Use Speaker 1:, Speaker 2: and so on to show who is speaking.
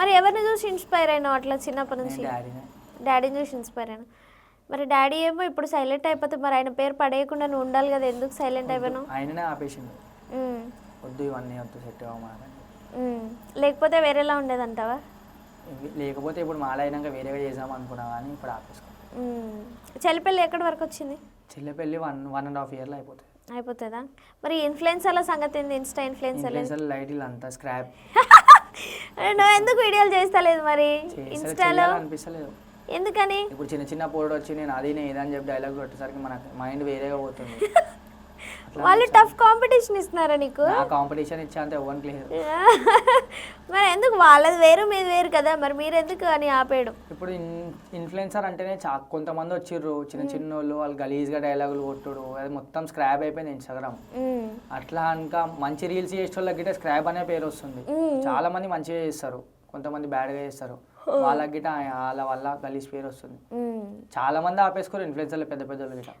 Speaker 1: మరి ఎవరిని చూసి ఇన్స్పైర్ అయినావు అట్లా చిన్నప్పటి నుంచి? డాడీని చూసి ఇన్స్పైర్ అయినా. మరి డాడీ ఏమో ఇప్పుడు సైలెంట్ అయిపోతే మరి ఆయన పేరు పడేయకుండా నువ్వు ఉండాలి కదా, ఎందుకు సైలెంట్ అయిపోయాను?
Speaker 2: ఆయననే ఆపేసిండు, వద్దు ఇవన్నీ వద్దు సెట్ అవ్వమని.
Speaker 1: లేకపోతే వేరేలా ఉండేదంటావా?
Speaker 2: లేకపోతే ఇప్పుడు మాల అయినాక వేరేగా చేద్దాం అనుకున్నా కానీ ఇప్పుడు ఆపేసుకో.
Speaker 1: చెల్లిపల్లి ఎక్కడి వరకు వచ్చింది?
Speaker 2: చెల్లెపల్లి 1.5 ఇయర్లో అయిపోతుంది.
Speaker 1: అయిపోతుందా? మరి ఇన్ఫ్లుయెన్సర్ల సంగతి ఏంది? ఇన్స్టా ఇన్ఫ్లుయెన్సర్
Speaker 2: లైట్ అంతా స్క్రాప్.
Speaker 1: నువ్వు ఎందుకు వీడియోలు చేస్తలేదు మరి ఇన్స్టాలో?
Speaker 2: అనిపిస్తలేదు
Speaker 1: ఎందుకని?
Speaker 2: ఇప్పుడు చిన్న చిన్న పోడు వచ్చి నేను అది నేను ఏదని చెప్పి డైలాగ్ కొట్టేసరికి మన మైండ్ వేరేగా పోతుంది.
Speaker 1: వాళ్ళు టఫ్ కాంపిటీషన్ ఇస్తున్నారా నీకు?
Speaker 2: కాంపిటీషన్ ఇచ్చా అంతే ఎవరికి లేదు.
Speaker 1: మరి ఎందుకు? వాళ్ళది వేరు మీది వేరు కదా, మరి మీరు ఎందుకు అని ఆపేయడం?
Speaker 2: ఇప్పుడు ఇన్ఫ్లుయెన్సర్ అంటేనే కొంతమంది వచ్చిర్రు చిన్న చిన్న వాళ్ళు, వాళ్ళు గలీజ్గా డైలాగులు కొట్టుడు, అది మొత్తం స్క్రాప్ అయిపోయింది ఇన్స్టాగ్రామ్. అట్లా ఇంకా మంచి రీల్స్ చేసే వాళ్ళకి గిట్ట స్క్రాప్ అనే పేరు వస్తుంది. చాలా మంది మంచిగా చేస్తారు, కొంతమంది బ్యాడ్గా చేస్తారు, వాళ్ళకి గిట్ట వాళ్ళ వల్ల గలీజ్ పేరు వస్తుంది. చాలా మంది ఆపేసుకోరు ఇన్ఫ్లుయెన్సర్లు పెద్ద పెద్ద గిట్ట.